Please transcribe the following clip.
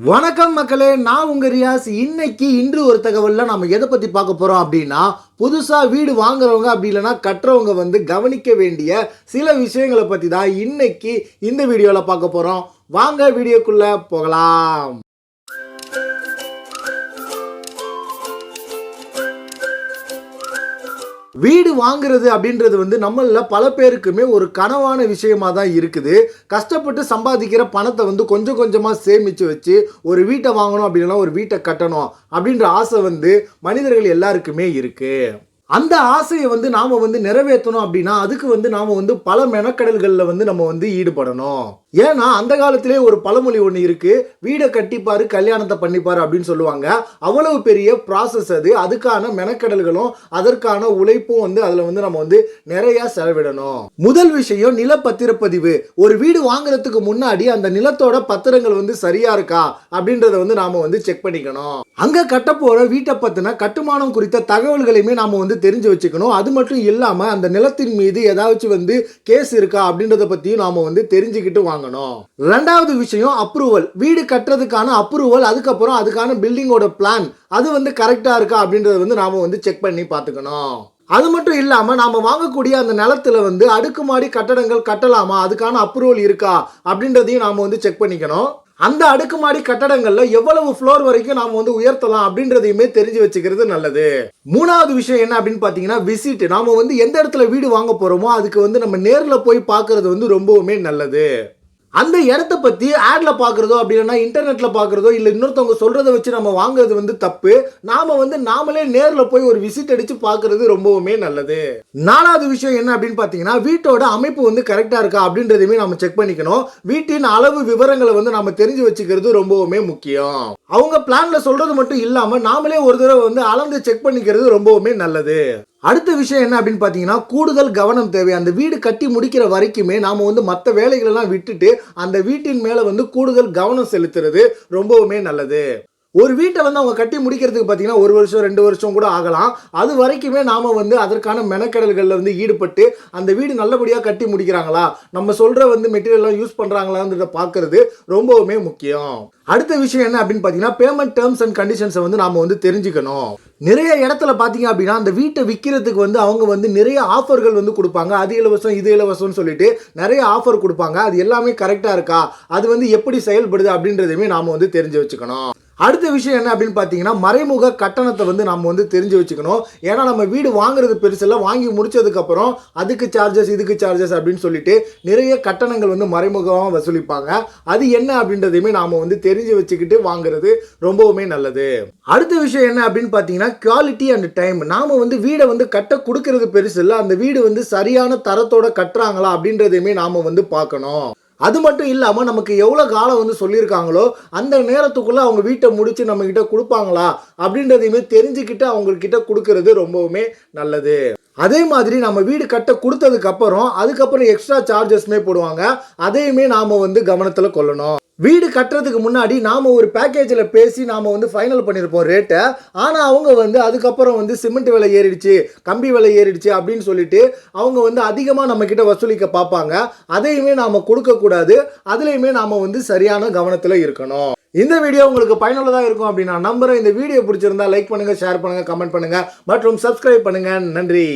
வணக்கம் மக்களே, நான் உங்க ரியாஸ். இன்று ஒரு தகவல்ல நம்ம எதை பத்தி பார்க்க போறோம் அப்படின்னா, புதுசா வீடு வாங்குறவங்க அப்படி இல்லைன்னா கட்டுறவங்க கவனிக்க வேண்டிய சில விஷயங்களை பத்தி தான் இன்னைக்கு இந்த வீடியோல பார்க்க போறோம். வாங்க வீடியோக்குள்ள போகலாம். வீடு வாங்குறது அப்படின்றது நம்மள பல பேருக்குமே ஒரு கனவான விஷயமா தான் இருக்குது. கஷ்டப்பட்டு சம்பாதிக்கிற பணத்தை கொஞ்சம் கொஞ்சமா சேமிச்சு வச்சு ஒரு வீட்டை வாங்கணும் அப்படின்னா ஒரு வீட்டை கட்டணும் அப்படின்ற ஆசை மனிதர்கள் எல்லாருக்குமே இருக்கு. அந்த ஆசையை நாம நிறைவேற்றணும் அப்படின்னா அதுக்கு நாம பல மெனக்கடல்கள்ல நம்ம ஈடுபடணும். ஏன்னா அந்த காலத்திலே ஒரு பழமொழி ஒன்று இருக்கு, வீடை கட்டிப்பாரு கல்யாணத்தை பண்ணிப்பாரு அப்படின்னு சொல்லுவாங்க. அவ்வளவு பெரிய ப்ராசஸ் அது. அதுக்கான மெனக்கடல்களும் அதற்கான உழைப்பும் அதுல நம்ம நிறைய செலவிடணும். முதல் விஷயம் நில பத்திரப்பதிவு. ஒரு வீடு வாங்குறதுக்கு முன்னாடி அந்த நிலத்தோட பத்திரங்கள் சரியா இருக்கா அப்படின்றத நாம செக் பண்ணிக்கணும். அங்க கட்ட போற வீட்டை பத்தின கட்டுமானம் குறித்த தகவல்களையுமே நாம தெரிஞ்சு வச்சுக்கணும். அது மட்டும் இல்லாம அந்த நிலத்தின் மீது ஏதாச்சும் கேஸ் இருக்கா அப்படின்றத பத்தியும் நாம தெரிஞ்சுக்கிட்டு வாங்கணும். இரண்டாவது விஷயம் அப்ரூவல். வீடு கட்டுறதுக்கான அப்ரூவல், அதுக்கப்புறம் அதுக்கான பில்டிங்கோட பிளான் அது கரெக்டா இருக்கா அப்படின்றத நாம செக் பண்ணி பார்த்துக்கணும். அது மட்டும் இல்லாம நாம வாங்கக்கூடிய அந்த நிலத்துல அடுக்குமாடி கட்டடங்கள் கட்டலாமா, அதுக்கான அப்ரூவல் இருக்கா அப்படின்றதையும் நாம செக் பண்ணிக்கணும். அந்த அடுக்குமாடி கட்டடங்கள்ல எவ்வளவு ஃப்ளோர் வரைக்கும் நாம உயர்த்தலாம் அப்படின்றதையுமே தெரிஞ்சு வச்சுக்கிறது நல்லது. மூணாவது விஷயம் என்ன அப்படின்னு பாத்தீங்கன்னா விசிட். நாம எந்த இடத்துல வீடு வாங்க போறோமோ அதுக்கு நம்ம நேர்ல போய் பார்க்கிறது ரொம்பவுமே நல்லது. அந்த இடத்த பத்தி ஆட்ல பாக்குறதோ அப்படி இல்லைன்னா இன்டர்நெட்ல பாக்குறதோ இல்ல இன்னொருத்தவங்க சொல்றதை வச்சு நம்ம வாங்குறது தப்பு. நாம நாமளே நேர்ல போய் ஒரு விசிட் அடிச்சு பாக்குறது ரொம்பவுமே நல்லது. நாலாவது விஷயம் என்ன அப்படின்னு பாத்தீங்கன்னா வீட்டோட அமைப்பு கரெக்டா இருக்கா அப்படின்றதையுமே நம்ம செக் பண்ணிக்கணும். வீட்டின் அளவு விவரங்களை நம்ம தெரிஞ்சு வச்சுக்கிறது ரொம்பவுமே முக்கியம். அவங்க பிளான்ல சொல்றது மட்டும் இல்லாம நாமளே ஒரு தடவை அளந்து செக் பண்ணிக்கிறது ரொம்பவுமே நல்லது. அடுத்த விஷயம் என்ன அப்படின்னு பாத்தீங்கன்னா கூடுதல் கவனம் தேவை. அந்த வீடு கட்டி முடிக்கிற வரைக்குமே நாம மற்ற வேலைகள் எல்லாம் விட்டுட்டு அந்த வீட்டின் மேல கூடுதல் கவனம் செலுத்துறது ரொம்பவுமே நல்லது. ஒரு வீட்டை அவங்க கட்டி முடிக்கிறதுக்கு பார்த்தீங்கன்னா 1 வருஷம் 2 வருஷம் கூட ஆகலாம். அது வரைக்குமே நாம அதற்கான மெனக்கடல்களில் ஈடுபட்டு அந்த வீடு நல்லபடியாக கட்டி முடிக்கிறாங்களா, நம்ம சொல்ற மெட்டீரியல்லாம் யூஸ் பண்றாங்களான்றத பார்க்கறது ரொம்பவுமே முக்கியம். அடுத்த விஷயம் என்ன அப்படின்னு பார்த்தீங்கன்னா பேமெண்ட் டேர்ம்ஸ் அண்ட் கண்டிஷன்ஸை நாம தெரிஞ்சுக்கணும். நிறைய இடத்துல பார்த்தீங்க அப்படின்னா அந்த வீட்டை விற்கிறதுக்கு அவங்க நிறைய ஆஃபர்கள் கொடுப்பாங்க. அது இலவசம் இது இலவசம்னு சொல்லிட்டு நிறைய ஆஃபர் கொடுப்பாங்க. அது எல்லாமே கரெக்டாக இருக்கா, அது எப்படி செயல்படுது அப்படின்றதையுமே நாம தெரிஞ்சு வச்சுக்கணும். அடுத்த விஷயம் என்ன அப்படின்னு பார்த்தீங்கன்னா மறைமுக கட்டணத்தை நம்ம தெரிஞ்சு வச்சுக்கணும். ஏன்னா நம்ம வீடு வாங்குறது பெருசில்ல, வாங்கி முடிச்சதுக்கு அப்புறம் அதுக்கு சார்ஜஸ் இதுக்கு சார்ஜஸ் அப்படின்னு சொல்லிட்டு நிறைய கட்டணங்கள் மறைமுகமாக வசூலிப்பாங்க. அது என்ன அப்படின்றதையுமே நாம தெரிஞ்சு வச்சுக்கிட்டு வாங்குறது ரொம்பவுமே நல்லது. அடுத்த விஷயம் என்ன அப்படின்னு பார்த்தீங்கன்னா குவாலிட்டி அண்ட் டைம். நாம வீடை கட்ட கொடுக்கறது பெருசில்ல, அந்த வீடு சரியான தரத்தோட கட்டுறாங்களா அப்படின்றதையுமே நாம பார்க்கணும். அது மட்டும் இல்லாம நமக்கு எவ்வளவு காலம் சொல்லியிருக்காங்களோ அந்த நேரத்துக்குள்ள அவங்க வீட்டை முடிச்சு நம்ம கிட்ட கொடுப்பாங்களா அப்படின்றதையுமே தெரிஞ்சுக்கிட்டு அவங்க கிட்ட கொடுக்கறது ரொம்பவுமே நல்லது. அதே மாதிரி நம்ம வீடு கட்ட கொடுத்ததுக்கு அதுக்கப்புறம் எக்ஸ்ட்ரா சார்ஜஸ்மே போடுவாங்க. அதையுமே நாம கவனத்துல கொள்ளணும். வீடு கட்டுறதுக்கு முன்னாடி நாம ஒரு பேக்கேஜில் பேசி நாம ஃபைனல் பண்ணியிருப்போம் ரேட்டை. ஆனால் அவங்க அதுக்கப்புறம் சிமெண்ட் விலை ஏறிடுச்சு, கம்பி விலை ஏறிடுச்சு அப்படின்னு சொல்லிட்டு அவங்க அதிகமாக நம்ம கிட்ட வசூலிக்க பார்ப்பாங்க. அதையுமே நாம கொடுக்கக்கூடாது. அதுலேயுமே நாம சரியான கவனத்தில் இருக்கணும். இந்த வீடியோ உங்களுக்கு பயனுள்ளதாக இருக்கும் அப்படின்னு நான் நம்புறேன். இந்த வீடியோ பிடிச்சிருந்தா லைக் பண்ணுங்க, ஷேர் பண்ணுங்க, கமெண்ட் பண்ணுங்க மற்றும் சப்ஸ்கிரைப் பண்ணுங்க. நன்றி.